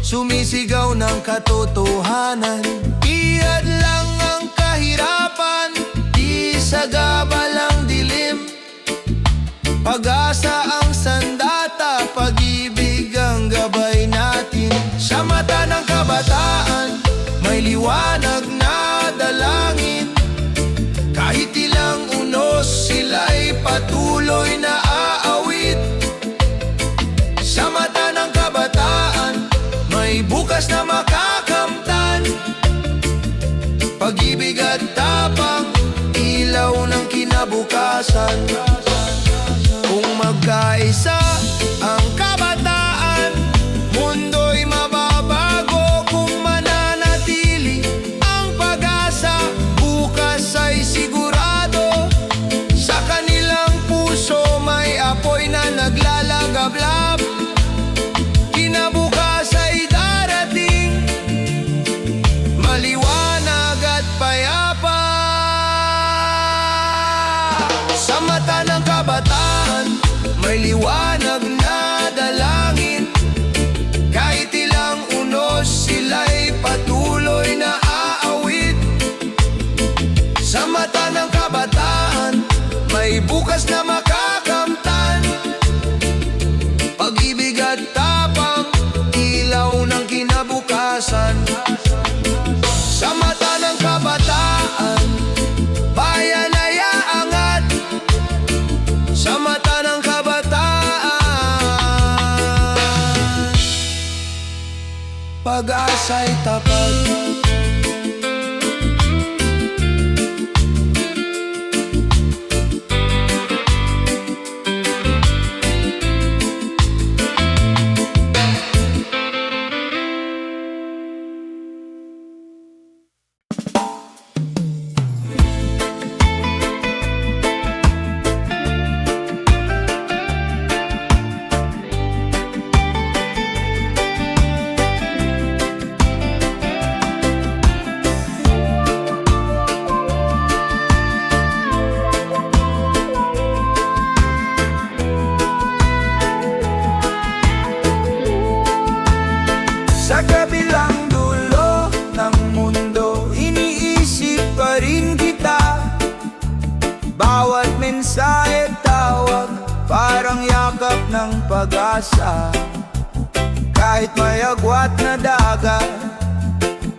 sumisigaw ng katotohanan. Iyad lang ang kahirapan, di sagabal ang dilim. Pag-asa ang sandata, pag-ibig ang gabay natin. Sa mata ng kabataan, may liwanag na dalangin. Kahit ilang unos, sila'y patuloy na aawit. Sa mata ng kabataan, may bukas na makakamtan. Pag-ibig at tapang, ilaw ng kinabukasan. Kung magkaisa ang kabataan, mundo'y mababago. Kung mananatili ang pag-asa, bukas ay sigurado. Sa kanilang puso may apoy na naglalagablab. Kinabukas ay darating, maliwanag at payapa. Sa mata ng kabataan, may liwanag na dalangin. Kahit ilang unos, sila'y patuloy na aawit. Sa mata ng kabataan, may bukas na makakamtan. Pag-ibig at tapang, ilaw ng kinabukasan. Sa mata ng kabataan, bayan ay aangat. Sa mata ng kabataan, pag-asa'y tapat. Sa kabilang dulo ng mundo, iniisip pa rin kita. Bawat mensahe tawag, parang yakap ng pag-asa. Kahit may agwat na dagat,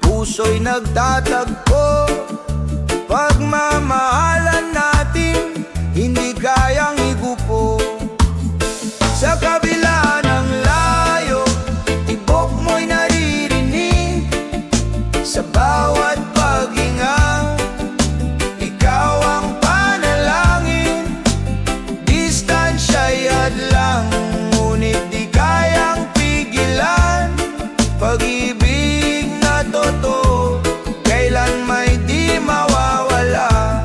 puso'y nagtatagpo. Pagmamahalan natin, hindi kayang igupo. Sa kabila ng layo, tibok mo'y naririnig. Sa bawat paghinga, ikaw ang panalangin. Distansya'y hadlang, ngunit di kayang pigilan. Pag-ibig na totoo, kailan may di mawawala.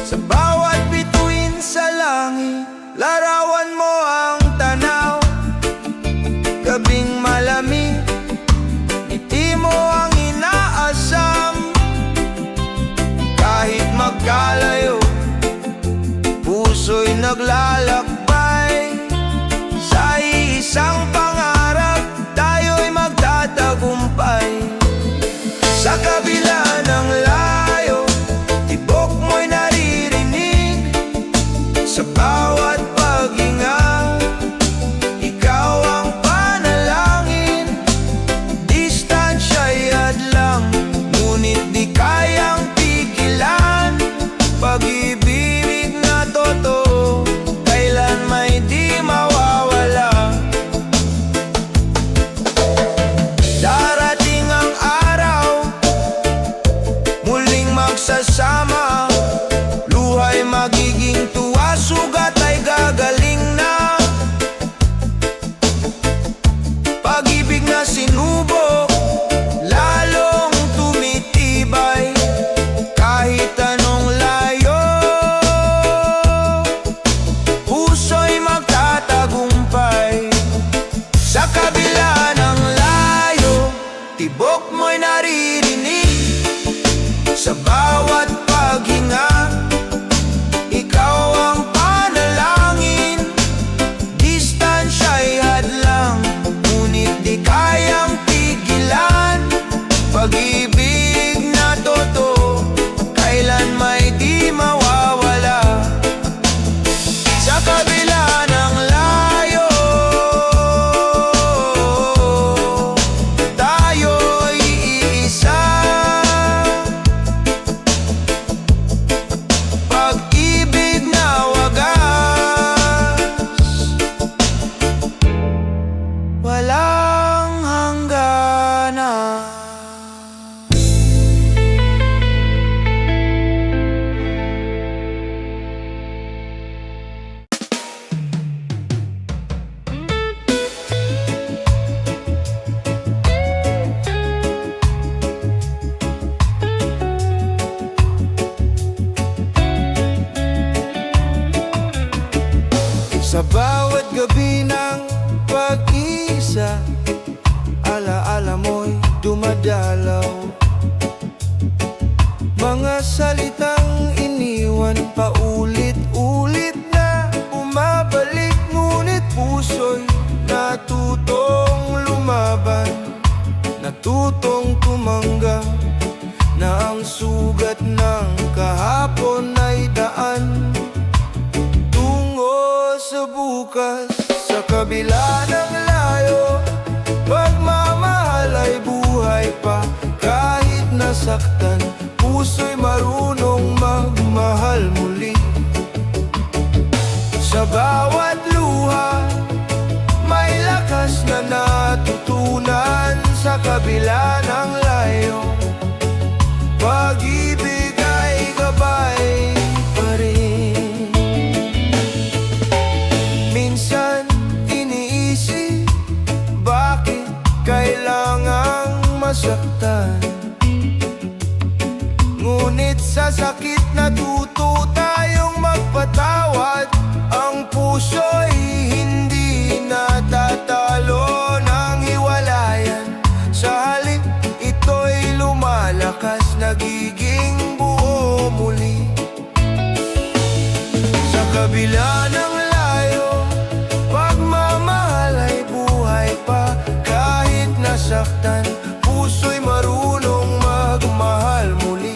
Sa bawat bituin sa langit, larawan mo ang tanaw. Gabing malamig, ngiti mo ang inaasam. Kahit magkalayo, puso'y naglalakbay. Sa isang pangarap, tayo'y magtatagumpay. Sa kabila ng layo, tibok mo'y naririnig. Sa bawat paghinga, ikaw ang panalangin. gabi ng pag-isa, alaala mo'y dumadalaw. Mga salitang iniwan paulit-ulit na bumabalik, ngunit puso'y natutong lumaban, natutong tumanggap na ang sugat ng kahapon ay daan tungo sa bukas. Sa kabila ng layo, pagmamahal ay buhay pa. Kahit nasaktan, puso'y marunong magmahal muli. Sa bawat luha, may lakas na natutunan. Sa kabila ng layo, pag-ibig ay gabay pa rin. Minsan iniisip, bakit kailangang masaktan? Ngunit sa sakit natuto tayong magpatawad. Ang puso'y hindi natatalo ng hiwalayan. Sa halip, ito'y lumalakas, nagiging buo muli. Sa kabila ng layo, pagmamahal ay buhay pa. Kahit nasaktan, puso'y marunong magmahal muli.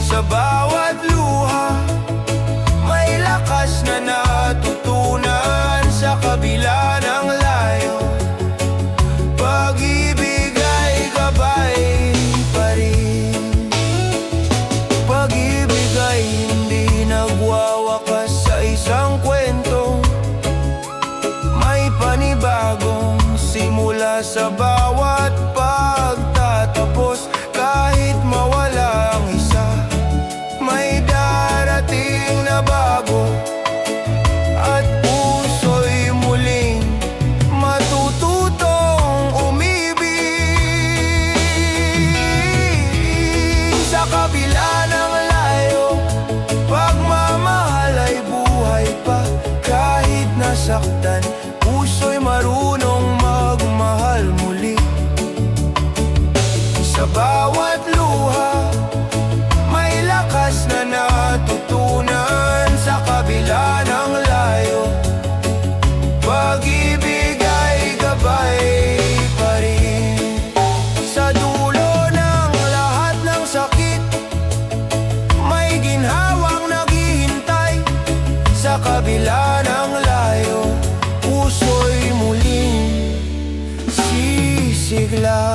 Sa bawat luha, may lakas na natutunan. Sa kabila ng layo, pag-ibig ay gabay pa rin. Pag-ibig ay hindi nagwawakas sa isang kwento. May panibagong simula sa bawat pagtatapos. Kahit mawala ang isa, may darating na bago. At puso'y muling matututong umibig. Sa kabila ng layo, pagmamahal ay buhay pa. Kahit nasaktan, puso'y marunong magmahal muli. Sa bawat luha, may lakas na natutunan. Sa kabila ng layo, pag-ibig ay gabay pa rin. Sa dulo ng lahat ng sakit, may ginhawang naghihintay. Sa kabila ng layo, puso'y muling sisigla.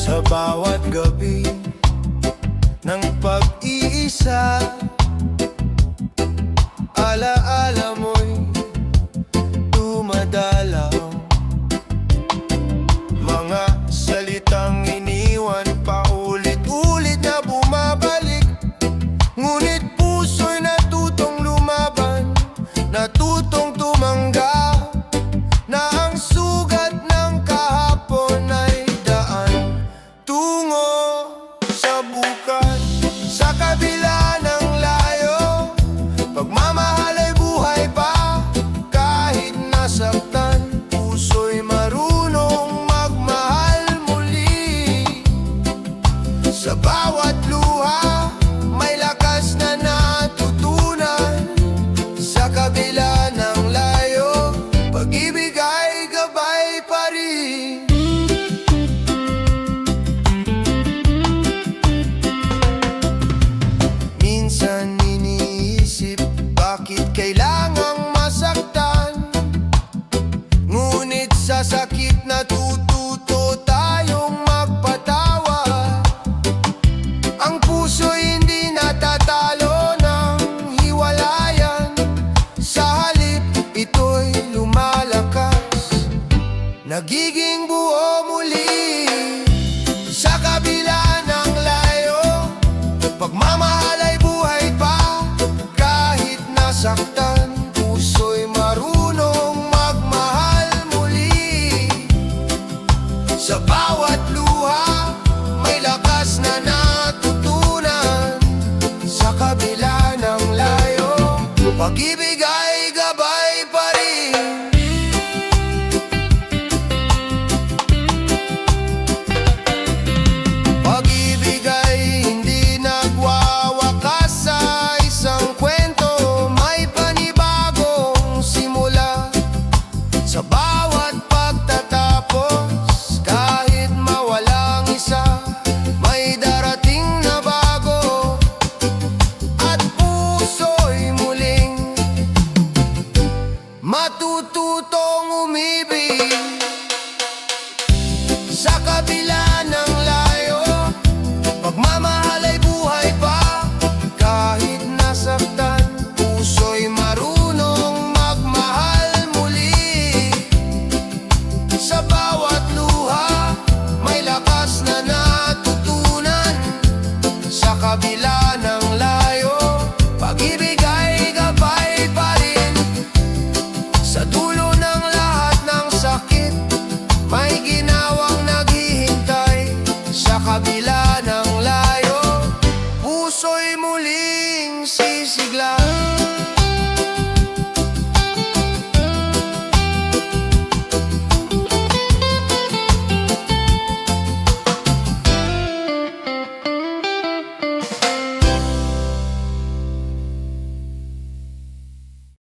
Sa bawat gabi ng pag-iisa, alaala mo'y dumadalaw. Mga salitang iniwan paulit-ulit na bumabalik, ngunit puso'y natutong lumaban, natutong tumanggap na ang sugat ng kahapon ay daan tungo sa bukas. Sa kabila ng layo, pagmamahal ay buhay pa. Kahit nasaktan, puso'y marunong magmahal muli. Sa bawat luha, may lakas na natutunan. Sa kabila ng layo, pag-ibig ay gabay pa rin. Minsan iniisip, bakit kailangang masaktan? Ngunit sa sakit natututo tayong magpatawad. Ang puso'y hindi natatalo ng hiwalayan. Sa halip, ito'y nagiging buo muli. Sa kabila ng layo, pagmamahal ay buhay pa. Kahit nasaktan, puso'y marunong magmahal muli. Sa bawat luha, may lakas na natutunan. Sa kabila ng layo, pag-ibig ay